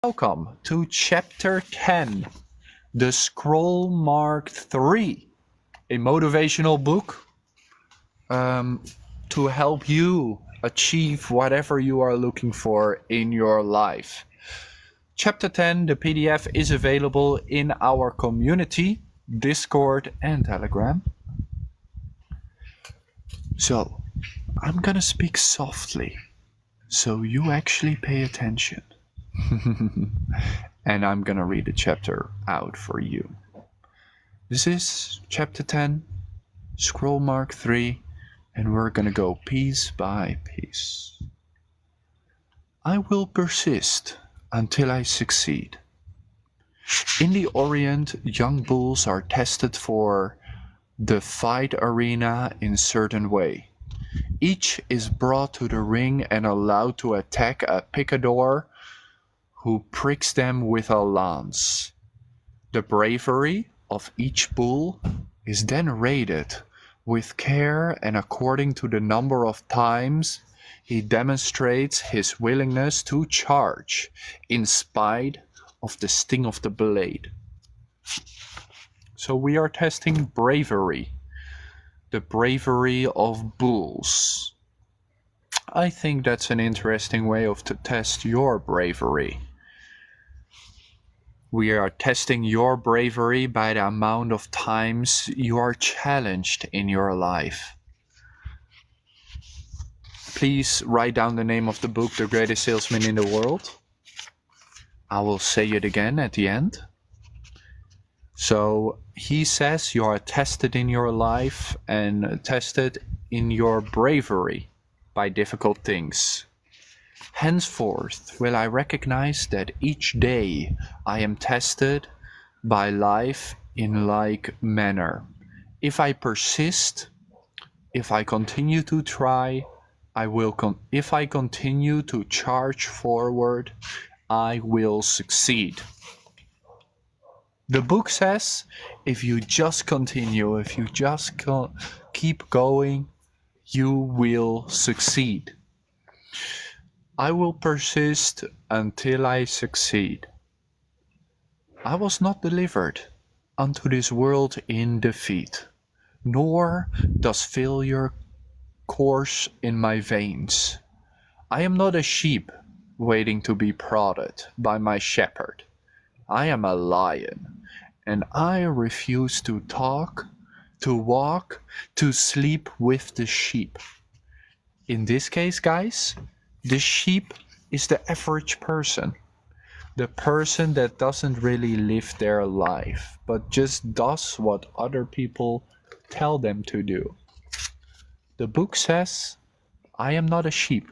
Welcome to Chapter 10, The Scroll Mark 3, a motivational book to help you achieve whatever you are looking for in your life. Chapter 10, the PDF is available in our community, Discord and Telegram. So, I'm gonna speak softly, so you actually pay attention. And I'm gonna read the chapter out for you. This is chapter 10, scroll mark 3, and we're gonna go piece by piece. I will persist until I succeed. In the Orient, young bulls are tested for the fight arena in certain way. Each is brought to the ring and allowed to attack a picador who pricks them with a lance. The bravery of each bull is then rated with care, and according to the number of times he demonstrates his willingness to charge in spite of the sting of the blade. So we are testing bravery, the bravery of bulls. I think that's an interesting way to test your bravery. We are testing your bravery by the amount of times you are challenged in your life. Please write down the name of the book, The Greatest Salesman in the World. I will say it again at the end. So he says you are tested in your life and tested in your bravery by difficult things. Henceforth will I recognize that each day I am tested by life in like manner. If I persist, if I continue to try, if I continue to charge forward, I will succeed. The book says if you just continue, if you just keep going, you will succeed. I will persist until I succeed. I was not delivered unto this world in defeat, nor does failure course in my veins. I am not a sheep waiting to be prodded by my shepherd. I am a lion, and I refuse to talk, to walk, to sleep with the sheep. In this case, guys, the sheep is the average person. The person that doesn't really live their life, but just does what other people tell them to do. The book says, I am not a sheep.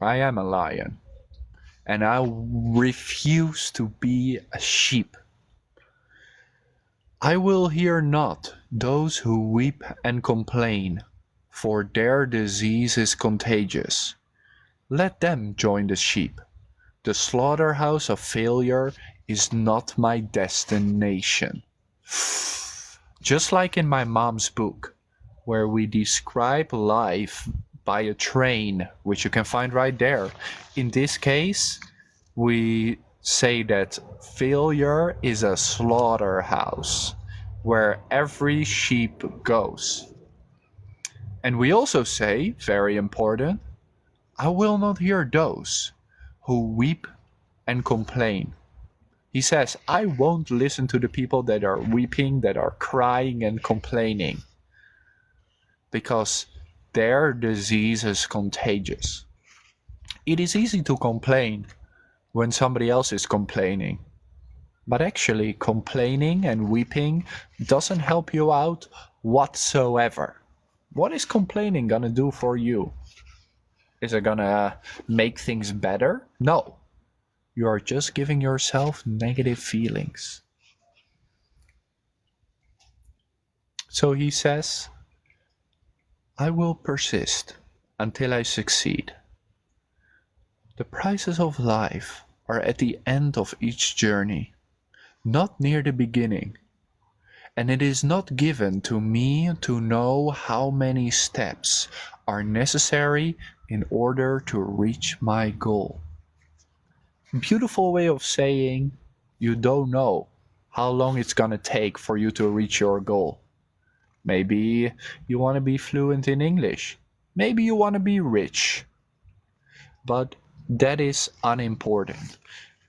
I am a lion. And I refuse to be a sheep. I will hear not those who weep and complain, for their disease is contagious. Let them join the sheep. The slaughterhouse of failure is not my destination. Just like in my mom's book, where we describe life by a train, which you can find right there. In this case, we say that failure is a slaughterhouse where every sheep goes. And we also say, very important, I will not hear those who weep and complain. He says, I won't listen to the people that are weeping, that are crying and complaining, because their disease is contagious. It is easy to complain when somebody else is complaining, but actually complaining and weeping doesn't help you out whatsoever. What is complaining gonna do for you? Is it gonna make things better? No. You are just giving yourself negative feelings. So he says, I will persist until I succeed. The prizes of life are at the end of each journey, not near the beginning. And it is not given to me to know how many steps are necessary in order to reach my goal. Beautiful way of saying you don't know how long it's gonna take for you to reach your goal. Maybe you want to be fluent in English. Maybe you want to be rich. But that is unimportant.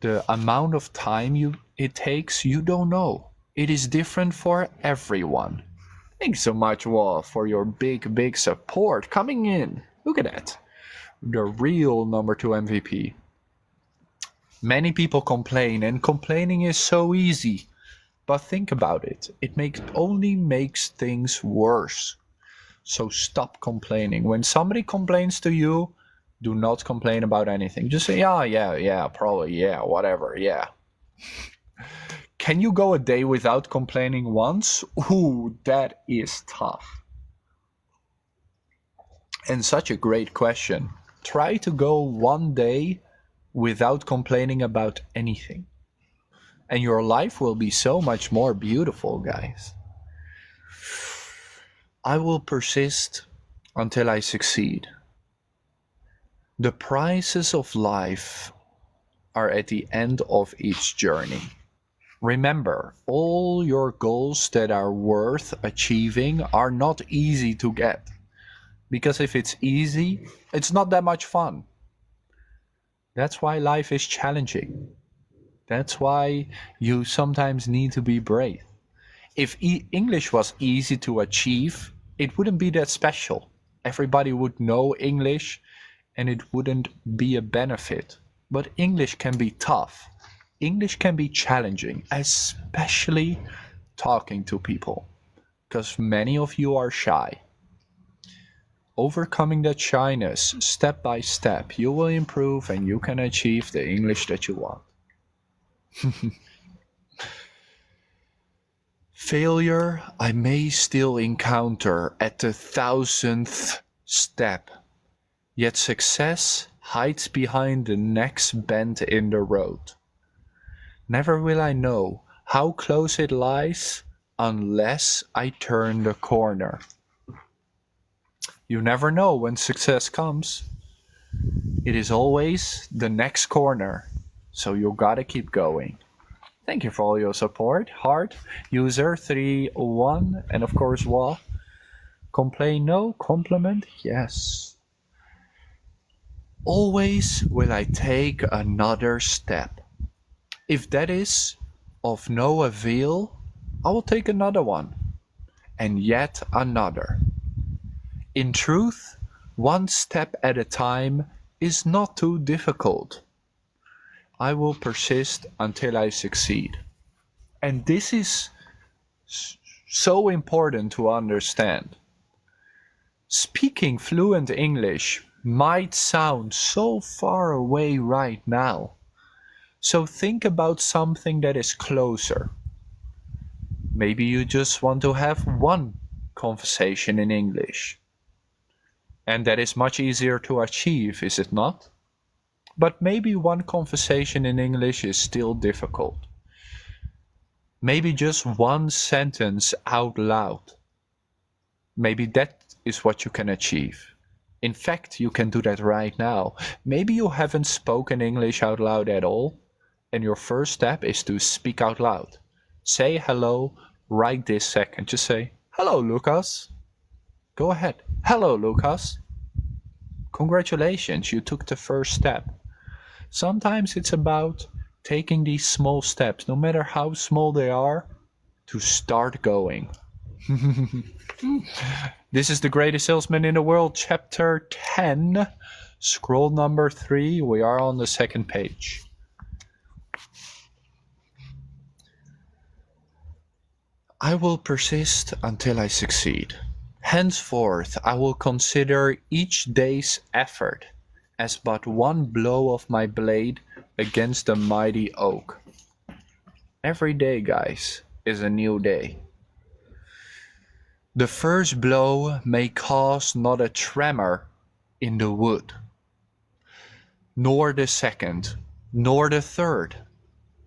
The amount of time it takes, you don't know. It is different for everyone. Thanks so much, Wall, for your big support coming in. Look at that. The real number 2 MVP. Many people complain, and complaining is so easy. But think about it. Only makes things worse. So stop complaining. When somebody complains to you, do not complain about anything. Just say, yeah, probably, yeah, whatever, yeah. Can you go a day without complaining once? Ooh, that is tough. And such a great question. Try to go one day without complaining about anything. And your life will be so much more beautiful, guys. I will persist until I succeed. The prizes of life are at the end of each journey. Remember, all your goals that are worth achieving are not easy to get. Because if it's easy, it's not that much fun. That's why life is challenging. That's why you sometimes need to be brave. If English was easy to achieve, it wouldn't be that special. Everybody would know English and it wouldn't be a benefit. But English can be tough. English can be challenging, especially talking to people, because many of you are shy. Overcoming that shyness, step by step, you will improve and you can achieve the English that you want. Failure I may still encounter at the 1000th step, yet success hides behind the next bend in the road. Never will I know how close it lies unless I turn the corner. You never know when success comes. It is always the next corner, so you gotta keep going. Thank you for all your support. Heart, user 301, and of course, Wall. Complain no, compliment yes. Always will I take another step. If that is of no avail, I will take another one, and yet another. In truth, one step at a time is not too difficult. I will persist until I succeed. And this is so important to understand. Speaking fluent English might sound so far away right now. So think about something that is closer. Maybe you just want to have one conversation in English. And that is much easier to achieve, is it not? But maybe one conversation in English is still difficult. Maybe just one sentence out loud. Maybe that is what you can achieve. In fact, you can do that right now. Maybe you haven't spoken English out loud at all, and your first step is to speak out loud. Say hello right this second. Just say, hello, Lucas. Go ahead. Hello, Lucas. Congratulations, you took the first step. Sometimes it's about taking these small steps, no matter how small they are, to start going. This is The Greatest Salesman in the World, Chapter 10, scroll number 3. We are on the second page. I will persist until I succeed. Henceforth, I will consider each day's effort as but one blow of my blade against the mighty oak. Every day, guys, is a new day. The first blow may cause not a tremor in the wood, nor the second, nor the third.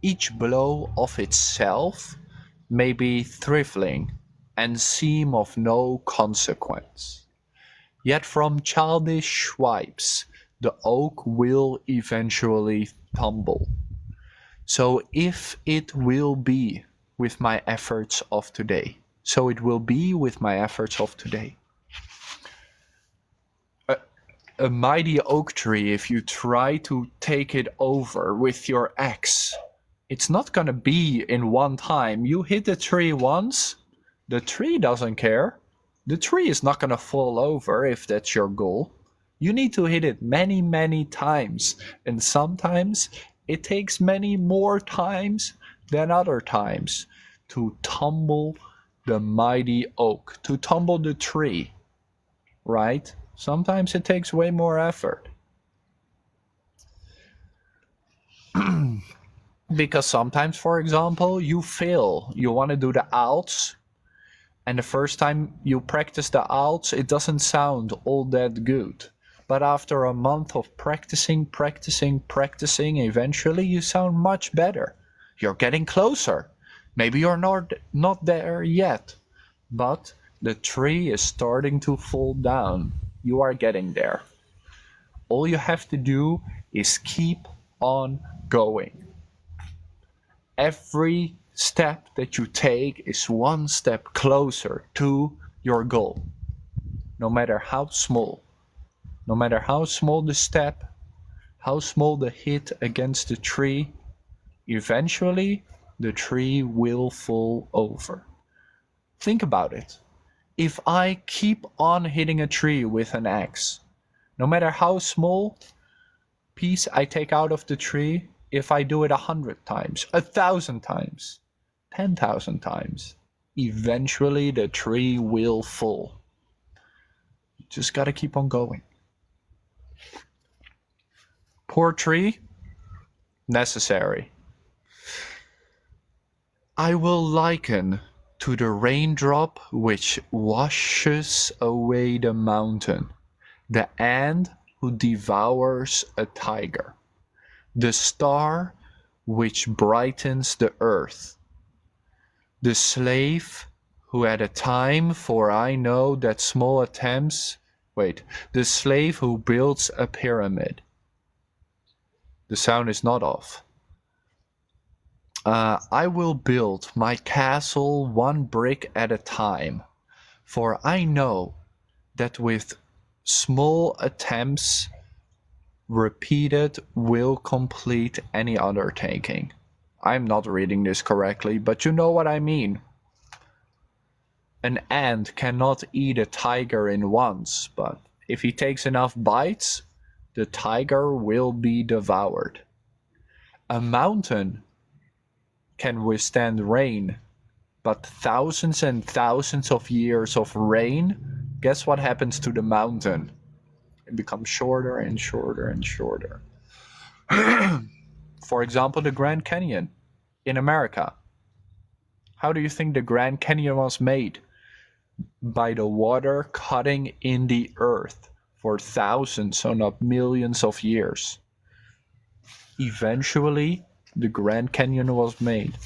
Each blow of itself may be trifling and seem of no consequence. Yet from childish swipes the oak will eventually tumble. So if it will be with my efforts of today, so it will be with my efforts of today. A mighty oak tree, if you try to take it over with your axe, it's not gonna be in one time. You hit the tree once, the tree doesn't care. The tree is not gonna fall over if that's your goal. You need to hit it many, many times, and sometimes it takes many more times than other times to tumble the mighty oak, to tumble the tree, right? Sometimes it takes way more effort. Because sometimes, for example, you fail. You want to do the outs, and the first time you practice the outs, it doesn't sound all that good. But after a month of practicing, eventually you sound much better. You're getting closer. Maybe you're not there yet, but the tree is starting to fall down. You are getting there. All you have to do is keep on going. Every step that you take is one step closer to your goal. No matter how small. No matter how small the step, how small the hit against the tree, eventually the tree will fall over. Think about it. If I keep on hitting a tree with an axe, no matter how small piece I take out of the tree, if I do it 100 times, 1,000 times, 10,000 times, eventually the tree will fall. You just gotta keep on going. Poor tree, necessary. I will liken to the raindrop which washes away the mountain, the ant who devours a tiger, the star which brightens the earth, the slave who at a time, for I know that small attempts, the slave who builds a pyramid. The sound is not off. I will build my castle one brick at a time, for I know that with small attempts repeated will complete any undertaking. I'm not reading this correctly, but you know what I mean. An ant cannot eat a tiger in once, but if he takes enough bites, the tiger will be devoured. A mountain can withstand rain, but thousands and thousands of years of rain, guess what happens to the mountain? It becomes shorter and shorter and shorter. For example, the Grand Canyon in America. How do you think the Grand Canyon was made? By the water cutting in the earth for thousands, so not millions of years. Eventually, the Grand Canyon was made.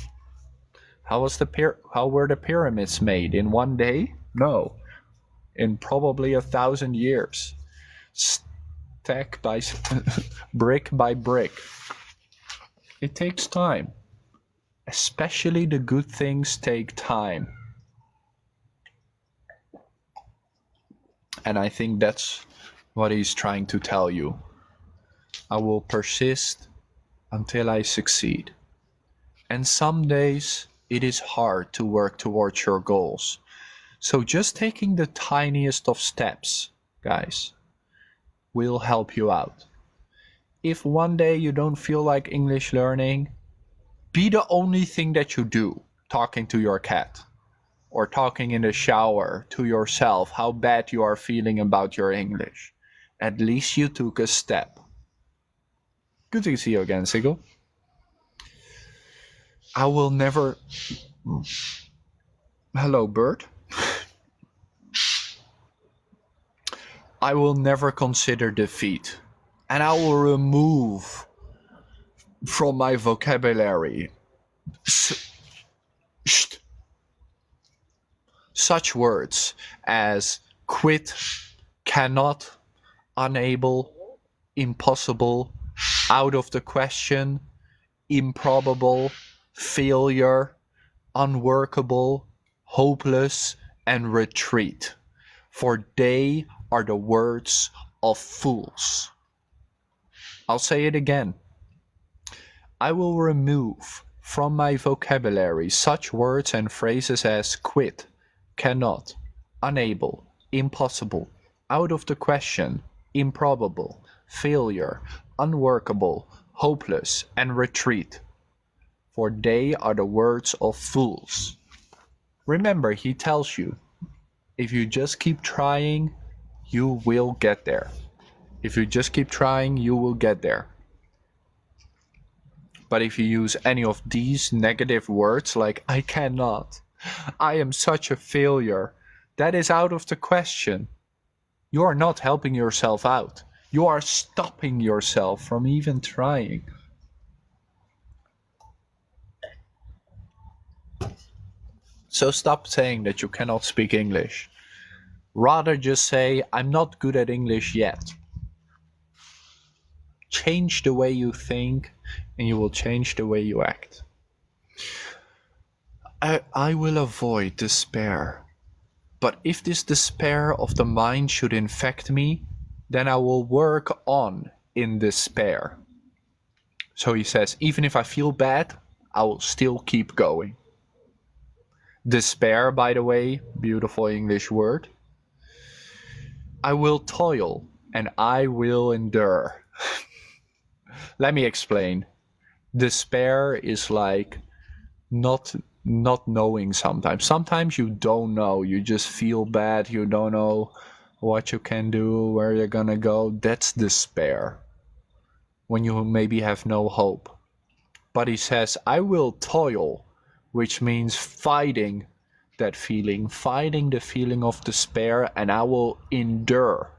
How were the pyramids made? In one day? No. In probably 1,000 years. Stack by brick by brick. It takes time. Especially the good things take time. And I think that's what he's trying to tell you. I will persist until I succeed. And some days it is hard to work towards your goals. So just taking the tiniest of steps, guys, will help you out. If one day you don't feel like English learning, be the only thing that you do, talking to your cat, or talking in the shower to yourself how bad you are feeling about your English. At least you took a step. Good to see you again, Sigel. I will never... Hello, bird. I will never consider defeat, and I will remove from my vocabulary such words as quit, cannot, unable, impossible, out of the question, improbable, failure, unworkable, hopeless, and retreat. For they are the words of fools. I'll say it again. I will remove from my vocabulary such words and phrases as quit, cannot, unable, impossible, out of the question, improbable, failure, unworkable, hopeless, and retreat. For they are the words of fools. Remember, he tells you, if you just keep trying, you will get there. If you just keep trying, you will get there. But if you use any of these negative words like I cannot, I am such a failure, that is out of the question. You are not helping yourself out. You are stopping yourself from even trying. So stop saying that you cannot speak English. Rather just say, I'm not good at English yet. Change the way you think and you will change the way you act. I will avoid despair. But if this despair of the mind should infect me, then I will work on in despair. So he says, even if I feel bad, I will still keep going. Despair, by the way, beautiful English word. I will toil and I will endure. Let me explain. Despair is like not knowing sometimes. Sometimes you don't know. You just feel bad. You don't know what you can do, where you're gonna go. That's despair. When you maybe have no hope. But he says, I will toil, which means fighting that feeling, fighting the feeling of despair, and I will endure.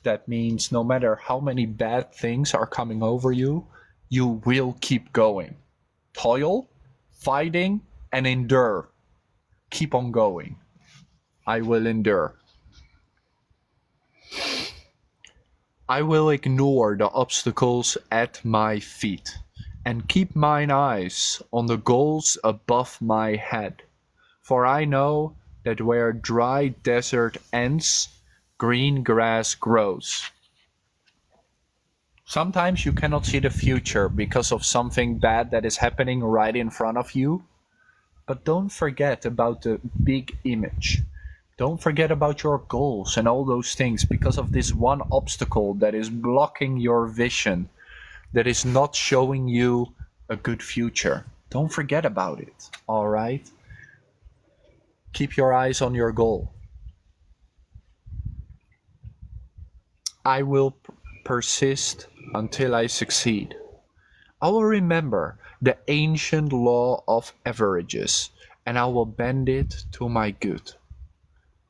That means no matter how many bad things are coming over you, you will keep going. Toil, fighting, and endure. Keep on going. I will endure. I will ignore the obstacles at my feet and keep mine eyes on the goals above my head. For I know that where dry desert ends, green grass grows. Sometimes you cannot see the future because of something bad that is happening right in front of you. But don't forget about the big image. Don't forget about your goals and all those things because of this one obstacle that is blocking your vision, that is not showing you a good future. Don't forget about it, all right? Keep your eyes on your goal. I will persist until I succeed. I will remember the ancient law of averages, and I will bend it to my good.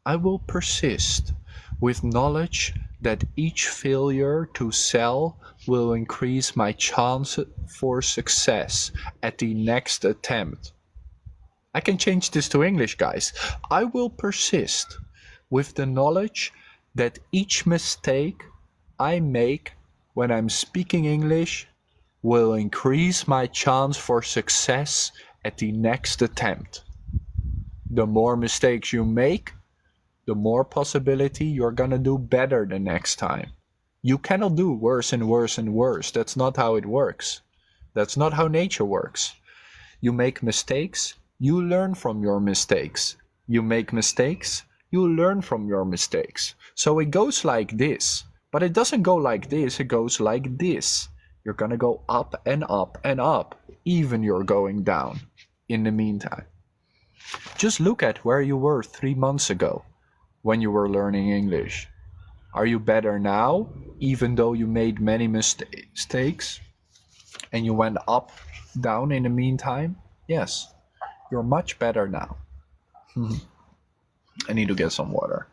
I will persist with knowledge that each failure to sell will increase my chance for success at the next attempt. I can change this to English, guys. I will persist with the knowledge that each mistake I make when I'm speaking English will increase my chance for success at the next attempt. The more mistakes you make, the more possibility you're gonna do better the next time. You cannot do worse and worse and worse. That's not how it works. That's not how nature works. You make mistakes, you learn from your mistakes. You make mistakes, you learn from your mistakes. So it goes like this. But it doesn't go like this, it goes like this. You're gonna go up and up and up, even you're going down in the meantime. Just look at where you were 3 months ago when you were learning English. Are you better now, even though you made many mistakes and you went up, down in the meantime? Yes, you're much better now. I need to get some water.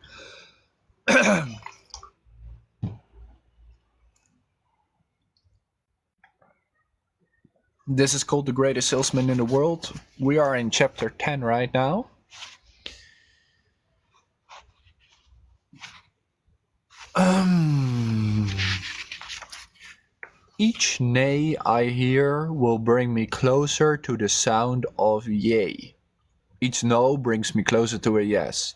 This is called The Greatest Salesman in the World. We are in chapter 10 right now. Each nay I hear will bring me closer to the sound of yea. Each no brings me closer to a yes.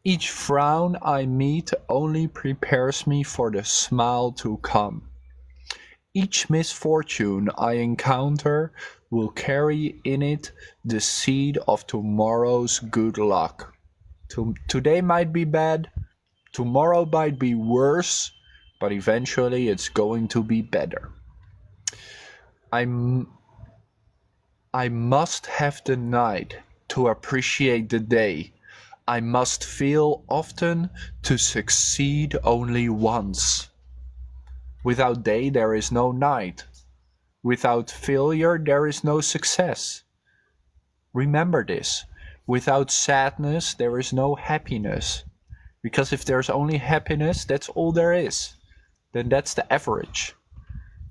Each frown I meet only prepares me for the smile to come. Each misfortune I encounter will carry in it the seed of tomorrow's good luck. Today might be bad, tomorrow might be worse, but eventually it's going to be better. I must have the night to appreciate the day. I must fail often to succeed only once. Without day there is no night. Without failure there is no success. Remember this. Without sadness there is no happiness. Because if there's only happiness, that's all there is. Then that's the average.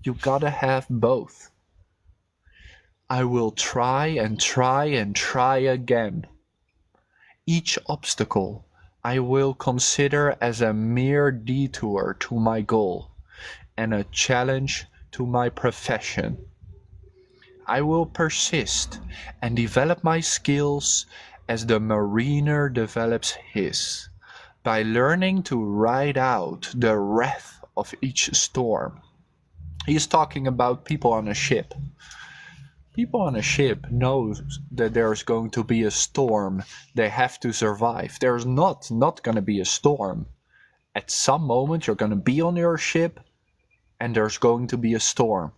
You gotta have both. I will try and try and try again. Each obstacle I will consider as a mere detour to my goal and a challenge to my profession. I will persist and develop my skills as the mariner develops his, by learning to ride out the wrath of each storm. He is talking about people on a ship. People on a ship know that there's going to be a storm. They have to survive. There's not going to be a storm. At some moment you're going to be on your ship and there's going to be a storm.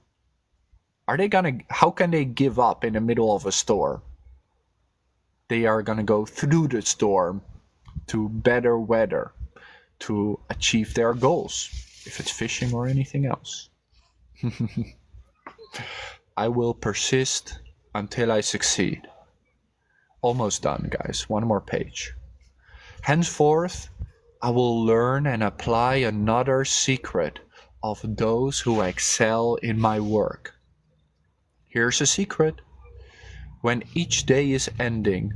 How can they give up in the middle of a storm? They are going to go through the storm to better weather, to achieve their goals, if it's fishing or anything else. I will persist until I succeed. Almost done, guys. One more page. Henceforth, I will learn and apply another secret of those who excel in my work. Here's a secret. When each day is ending,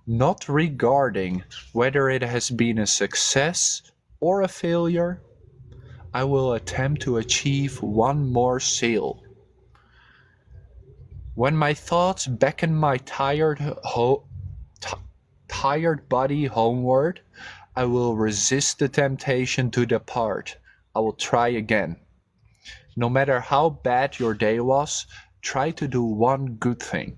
not regarding whether it has been a success or a failure, I will attempt to achieve one more sale. When my thoughts beckon my tired body homeward, I will resist the temptation to depart. I will try again. No matter how bad your day was, try to do one good thing.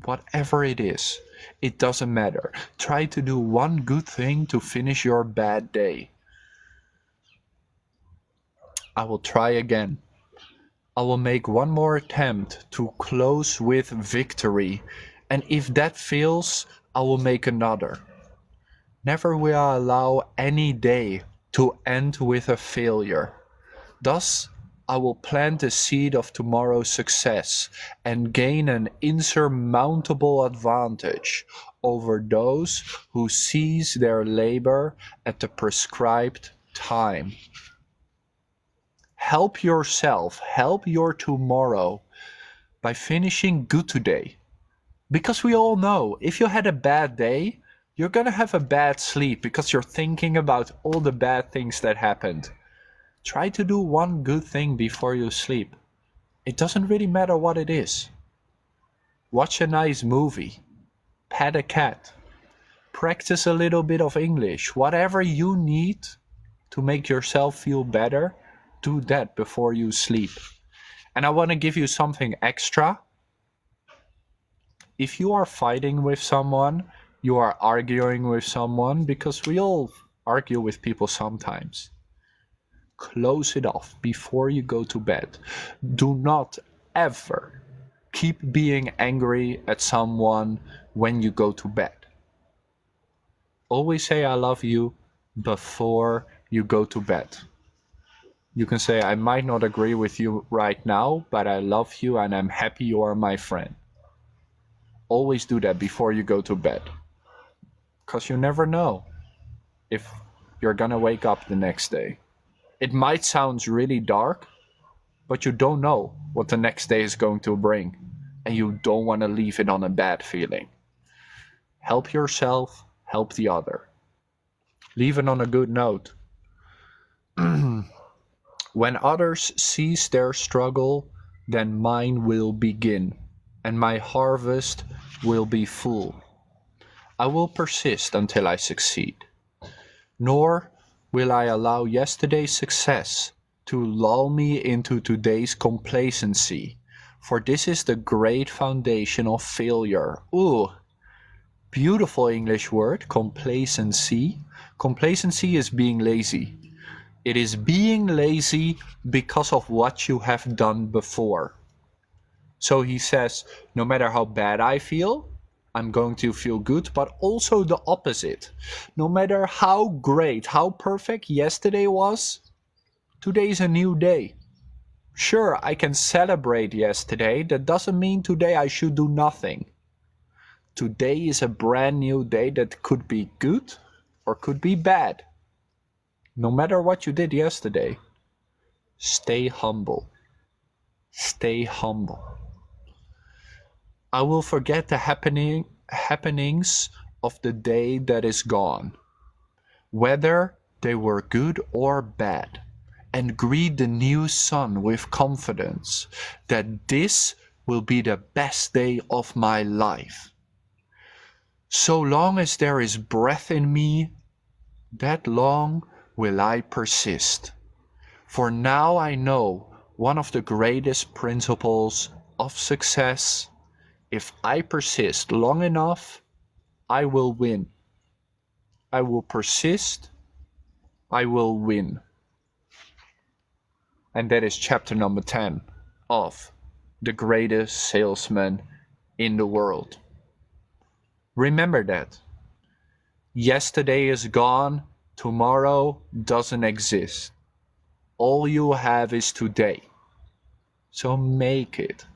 Whatever it is, it doesn't matter. Try to do one good thing to finish your bad day. I will try again. I will make one more attempt to close with victory, and if that fails, I will make another. Never will I allow any day to end with a failure. Thus, I will plant the seed of tomorrow's success and gain an insurmountable advantage over those who cease their labor at the prescribed time. Help yourself, help your tomorrow by finishing good today. Because we all know, if you had a bad day, you're gonna have a bad sleep because you're thinking about all the bad things that happened. Try to do one good thing before you sleep. It doesn't really matter what it is. Watch a nice movie. Pet a cat. Practice a little bit of English. Whatever you need to make yourself feel better, do that before you sleep. And I want to give you something extra. If you are fighting with someone, you are arguing with someone, because we all argue with people sometimes. Close it off before you go to bed. Do not ever keep being angry at someone when you go to bed. Always say I love you before you go to bed. You can say, I might not agree with you right now, but I love you and I'm happy you are my friend. Always do that before you go to bed. Because you never know if you're gonna wake up the next day. It might sound really dark, but you don't know what the next day is going to bring. And you don't want to leave it on a bad feeling. Help yourself, help the other. Leave it on a good note. When others cease their struggle, then mine will begin, and my harvest will be full. I will persist until I succeed. Nor will I allow yesterday's success to lull me into today's complacency, for this is the great foundation of failure. Ooh, beautiful English word, complacency. Complacency is being lazy. It is being lazy because of what you have done before. So he says, no matter how bad I feel, I'm going to feel good, but also the opposite. No matter how great, how perfect yesterday was, today's a new day. Sure, I can celebrate yesterday. That doesn't mean today I should do nothing. Today is a brand new day that could be good or could be bad. No matter what you did yesterday, stay humble. Stay humble. I will forget the happenings of the day that is gone, whether they were good or bad, and greet the new sun with confidence that this will be the best day of my life. So long as there is breath in me, that long will I persist. For now I know one of the greatest principles of success. If I persist long enough, I will win. I will persist, I will win. And that is chapter number 10 of The Greatest Salesman in the World. Remember that. Yesterday is gone, tomorrow doesn't exist. All you have is today. So make it.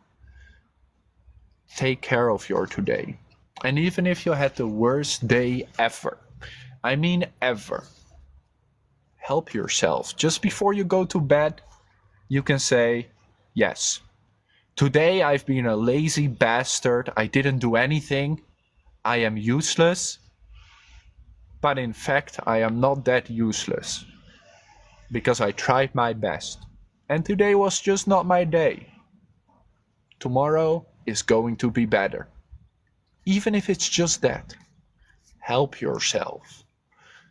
Take care of your today. And even if you had the worst day ever, I mean ever, help yourself. Just before you go to bed, you can say, yes, today I've been a lazy bastard. I didn't do anything. I am useless. But in fact, I am not that useless because I tried my best. And today was just not my day. Tomorrow is going to be better. Even if it's just that. Help yourself.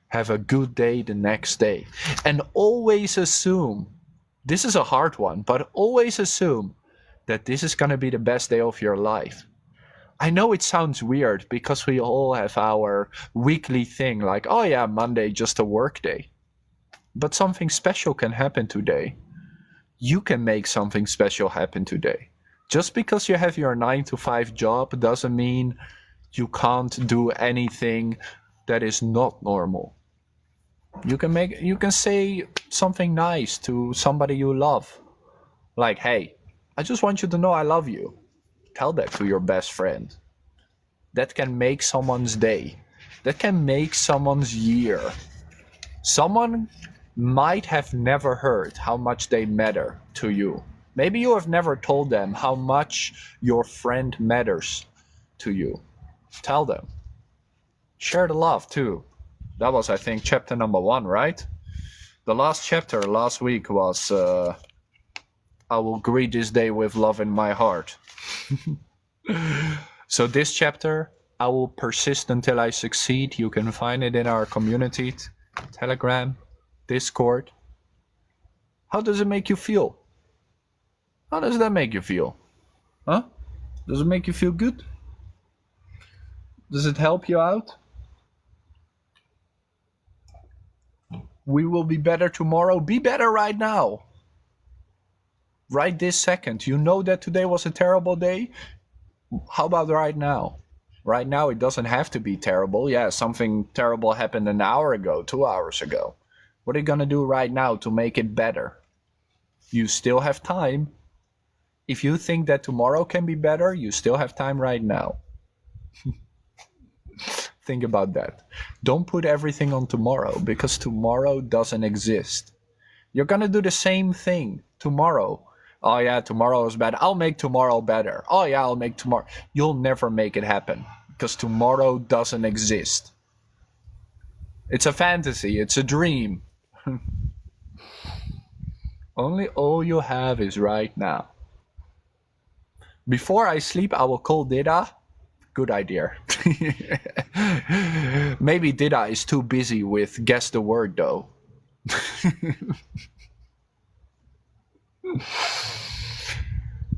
Have a good day the next day. And always assume, this is a hard one, but always assume that this is going to be the best day of your life. I know it sounds weird because we all have our weekly thing like, oh yeah, Monday, just a work day. But something special can happen today. You can make something special happen today. Just because you have your 9-to-5 job doesn't mean you can't do anything that is not normal. You can say something nice to somebody you love. Like, hey, I just want you to know I love you. Tell that to your best friend. That can make someone's day. That can make someone's year. Someone might have never heard how much they matter to you. Maybe you have never told them how much your friend matters to you. Tell them. Share the love too. That was, I think, chapter number 1, right? The last chapter last week was I will greet this day with love in my heart. So this chapter, I will persist until I succeed. You can find it in our community, Telegram, Discord. How does it make you feel? How does that make you feel? Huh? Does it make you feel good? Does it help you out? We will be better tomorrow. Be better right now. Right this second. You know that today was a terrible day? How about right now? Right now it doesn't have to be terrible. Yeah, something terrible happened an hour ago, 2 hours ago. What are you gonna do right now to make it better? You still have time. If you think that tomorrow can be better, you still have time right now. Think about that. Don't put everything on tomorrow because tomorrow doesn't exist. You're gonna do the same thing tomorrow. Oh yeah, tomorrow is bad. I'll make tomorrow better. Oh yeah, I'll make tomorrow. You'll never make it happen because tomorrow doesn't exist. It's a fantasy. It's a dream. Only all you have is right now. Before I sleep, I will call Dida. Good idea. Maybe Dida is too busy with guess the word though.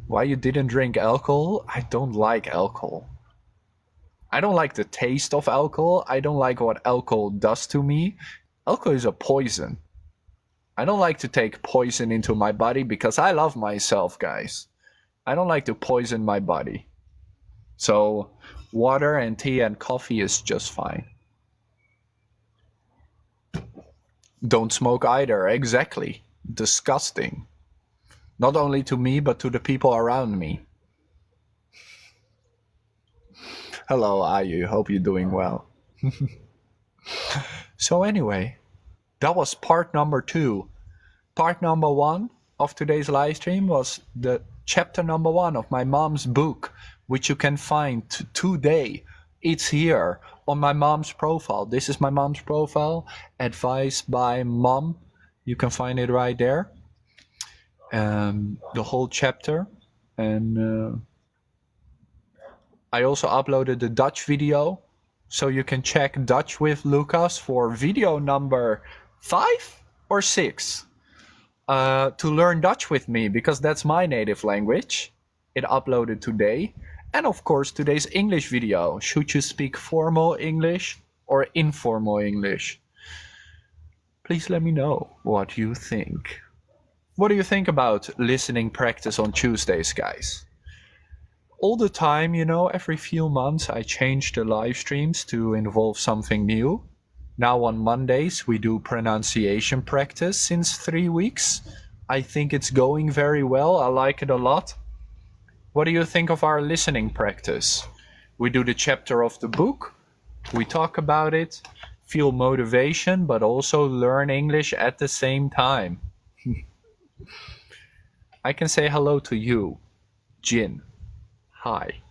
Why you didn't drink alcohol? I don't like alcohol. I don't like the taste of alcohol. I don't like what alcohol does to me. Alcohol is a poison. I don't like to take poison into my body because I love myself, guys. I don't like to poison my body. So water and tea and coffee is just fine. Don't smoke either. Exactly. Disgusting. Not only to me, but to the people around me. Hello, Ayu. Hope you're doing well. So anyway, that was part number 2. Part number 1 of today's live stream was the chapter number 1 of my mom's book, which you can find today. It's here on my mom's profile. This is my mom's profile, Advice by Mom. You can find it right there. The whole chapter. And I also uploaded the Dutch video. So you can check Dutch with Lucas for video number 5 or 6. To learn Dutch with me, because that's my native language. It uploaded today. And of course today's English video. Should you speak formal English or informal English? Please let me know what you think. What do you think about listening practice on Tuesdays, guys? All the time, you know, every few months I change the live streams to involve something new. Now on Mondays we do pronunciation practice since 3 weeks. I think it's going very well. I like it a lot. What do you think of our listening practice? We do the chapter of the book. We talk about it, feel motivation, but also learn English at the same time. I can say hello to you, Jin. Hi.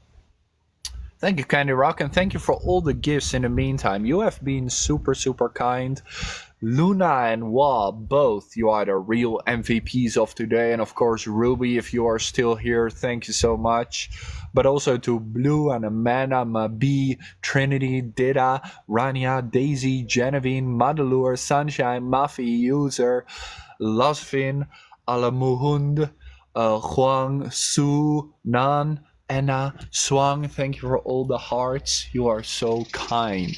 Thank you, Candy Rock, and thank you for all the gifts in the meantime. You have been super, super kind. Luna and Wa, both, you are the real MVPs of today. And of course, Ruby, if you are still here, thank you so much. But also to Blue and Amanda, Mabi, Trinity, Dida, Rania, Daisy, Genevieve, Madalure, Sunshine, Mafi, User, Lasvin, Alamuhund, Huang, Su, Nan, Anna, Swang, thank you for all the hearts. You are so kind.